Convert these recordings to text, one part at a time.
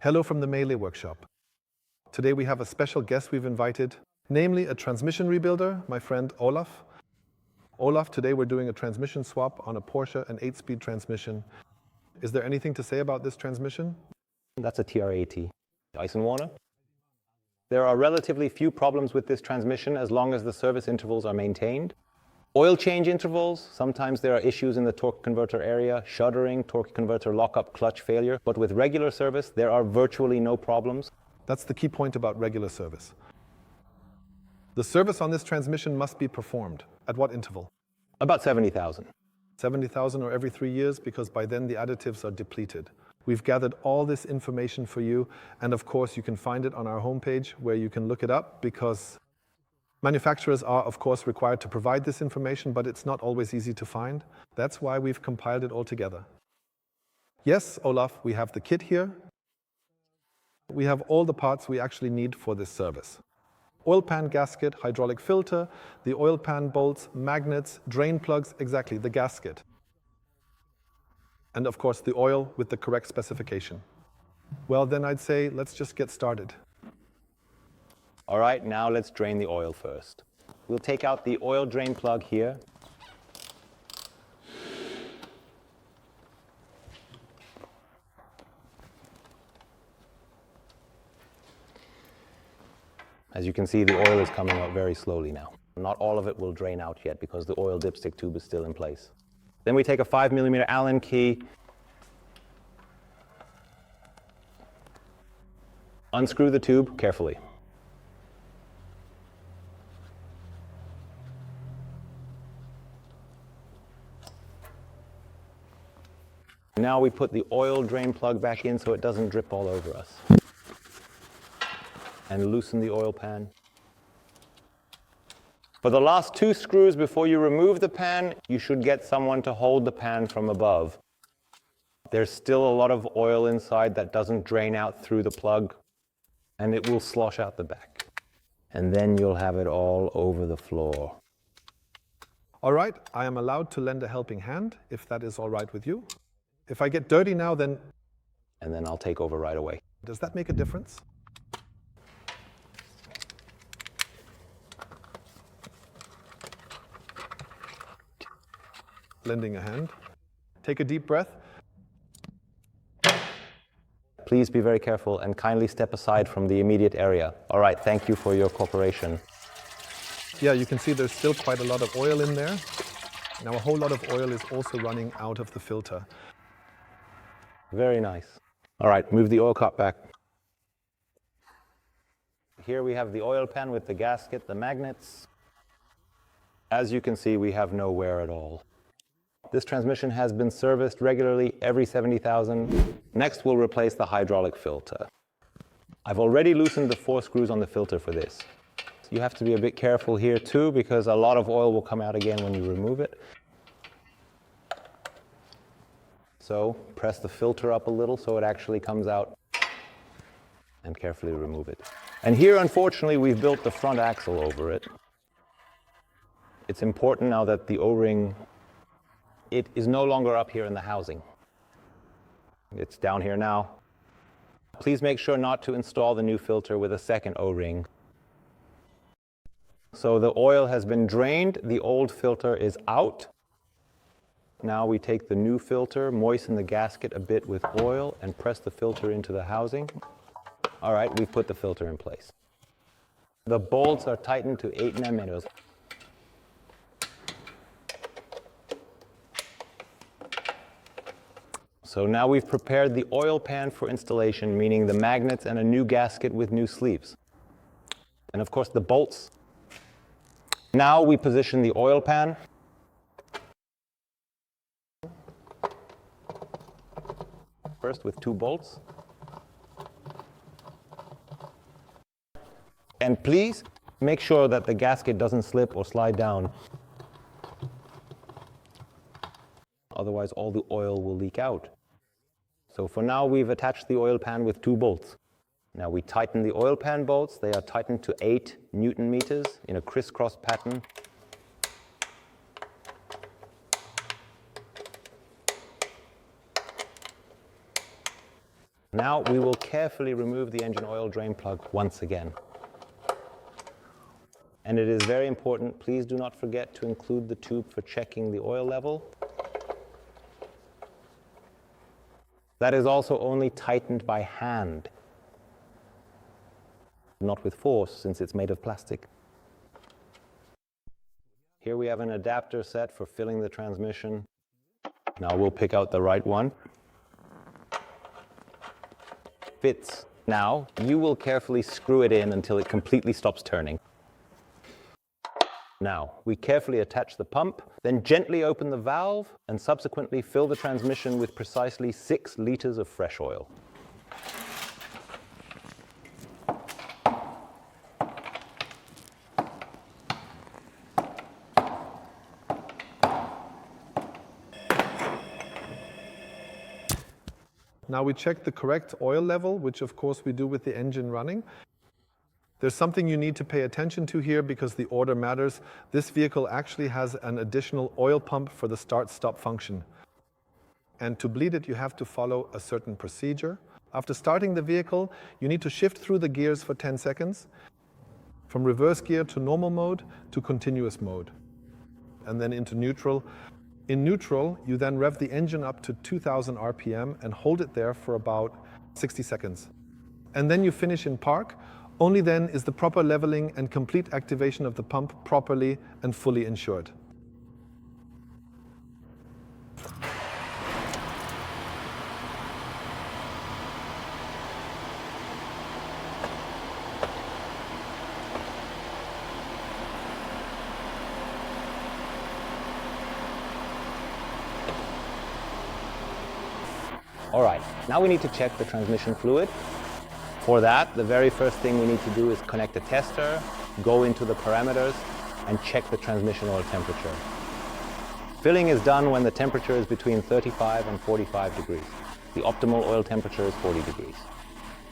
Hello from the Melee workshop. Today we have a special guest we've invited, namely a transmission rebuilder, my friend Olaf. Olaf, today we're doing a transmission swap on a Porsche, an 8-speed transmission. Is there anything to say about this transmission? That's a TR80 Eisenwarner. There are relatively few problems with this transmission as long as the service intervals are maintained. Oil change intervals, sometimes there are issues in the torque converter area, shuddering, torque converter lockup, clutch failure, but with regular service there are virtually no problems. That's the key point about regular service. The service on this transmission must be performed. At what interval? About 70,000. 70,000 or every 3 years, because by then the additives are depleted. We've gathered all this information for you, and of course you can find it on our homepage where you can look it up, because manufacturers are of course required to provide this information, but it's not always easy to find. That's why we've compiled it all together. Yes, Olaf, we have the kit here. We have all the parts we actually need for this service. Oil pan gasket, hydraulic filter, the oil pan bolts, magnets, drain plugs, exactly, the gasket. And of course the oil with the correct specification. Well, then I'd say let's just get started. All right, now let's drain the oil first. We'll take out the oil drain plug here. As you can see, the oil is coming out very slowly now. Not all of it will drain out yet because the oil dipstick tube is still in place. Then we take a 5mm Allen key, unscrew the tube carefully. Now we put the oil drain plug back in so it doesn't drip all over us. And loosen the oil pan. For the last 2 screws before you remove the pan, you should get someone to hold the pan from above. There's still a lot of oil inside that doesn't drain out through the plug, and it will slosh out the back. And then you'll have it all over the floor. All right, I am allowed to lend a helping hand, if that is all right with you. If I get dirty now, then... And then I'll take over right away. Does that make a difference? Lending a hand. Take a deep breath. Please be very careful and kindly step aside from the immediate area. All right, thank you for your cooperation. Yeah, you can see there's still quite a lot of oil in there. Now a whole lot of oil is also running out of the filter. Very nice. All right, move the oil cup back. Here we have the oil pan with the gasket, the magnets. As you can see, we have no wear at all. This transmission has been serviced regularly every 70,000. Next, we'll replace the hydraulic filter. I've already loosened the 4 screws on the filter for this. You have to be a bit careful here too, because a lot of oil will come out again when you remove it. So press the filter up a little so it actually comes out, and carefully remove it. And here, unfortunately, we've built the front axle over it. It's important now that the O-ring, it is no longer up here in the housing. It's down here now. Please make sure not to install the new filter with a second O-ring. So the oil has been drained, the old filter is out. Now we take the new filter, moisten the gasket a bit with oil, and press the filter into the housing. All right, we've put the filter in place. The bolts are tightened to 8mm. So now we've prepared the oil pan for installation, meaning the magnets and a new gasket with new sleeves. And of course the bolts. Now we position the oil pan. First with 2 bolts. And please make sure that the gasket doesn't slip or slide down. Otherwise all the oil will leak out. So for now we've attached the oil pan with 2 bolts. Now we tighten the oil pan bolts. They are tightened to 8 Newton meters in a crisscross pattern. Now we will carefully remove the engine oil drain plug once again. And it is very important, please do not forget to include the tube for checking the oil level. That is also only tightened by hand, not with force since it's made of plastic. Here we have an adapter set for filling the transmission. Now we'll pick out the right one. Fits. Now you will carefully screw it in until it completely stops turning. Now, we carefully attach the pump, then gently open the valve, and subsequently fill the transmission with precisely 6 liters of fresh oil. Now we check the correct oil level, which of course we do with the engine running. There's something you need to pay attention to here because the order matters. This vehicle actually has an additional oil pump for the start-stop function. And to bleed it, you have to follow a certain procedure. After starting the vehicle, you need to shift through the gears for 10 seconds, from reverse gear to normal mode to continuous mode, and then into neutral. In neutral, you then rev the engine up to 2000 RPM and hold it there for about 60 seconds. And then you finish in park. Only then is the proper leveling and complete activation of the pump properly and fully ensured. All right, now we need to check the transmission fluid. For that, the very first thing we need to do is connect a tester, go into the parameters, and check the transmission oil temperature. Filling is done when the temperature is between 35 and 45 degrees. The optimal oil temperature is 40 degrees.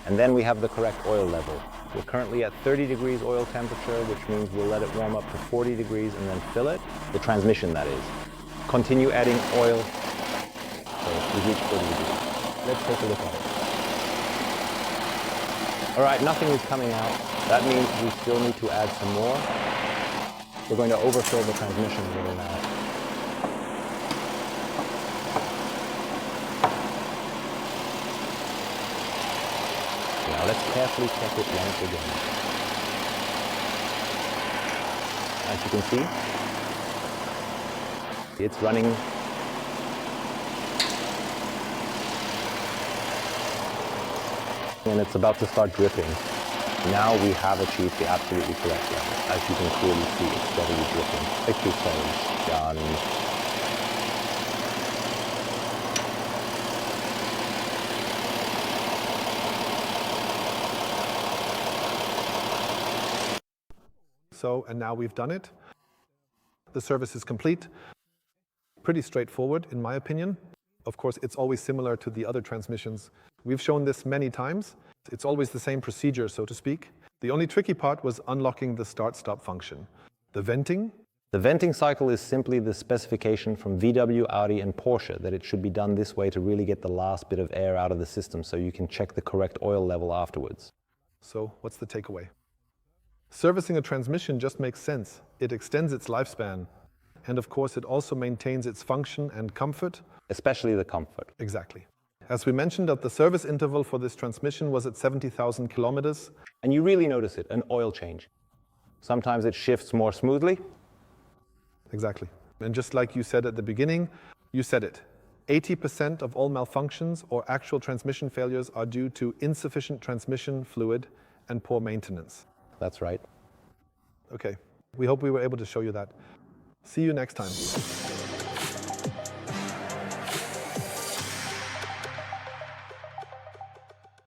And then we have the correct oil level. We're currently at 30 degrees oil temperature, which means we'll let it warm up to 40 degrees and then fill it, the transmission that is. Continue adding oil. So we've reached 40 degrees. Let's take a look at it. All right, nothing is coming out. That means we still need to add some more. We're going to overfill the transmission a little now. Now let's carefully check it once again. As you can see, it's running. And it's about to start dripping. Now we have achieved the absolutely correct level. As you can clearly see, it's steadily dripping. Thank you so much, John. So, and now we've done it. The service is complete. Pretty straightforward, in my opinion. Of course, it's always similar to the other transmissions. We've shown this many times. It's always the same procedure, so to speak. The only tricky part was unlocking the start-stop function. The venting. The venting cycle is simply the specification from VW, Audi, and Porsche that it should be done this way to really get the last bit of air out of the system so you can check the correct oil level afterwards. So, what's the takeaway? Servicing a transmission just makes sense. It extends its lifespan. And of course, it also maintains its function and comfort. Especially the comfort. Exactly. As we mentioned, that the service interval for this transmission was at 70,000 kilometers. And you really notice it, an oil change. Sometimes it shifts more smoothly. Exactly. And just like you said at the beginning, you said it. 80% of all malfunctions or actual transmission failures are due to insufficient transmission fluid and poor maintenance. That's right. Okay. We hope we were able to show you that. See you next time.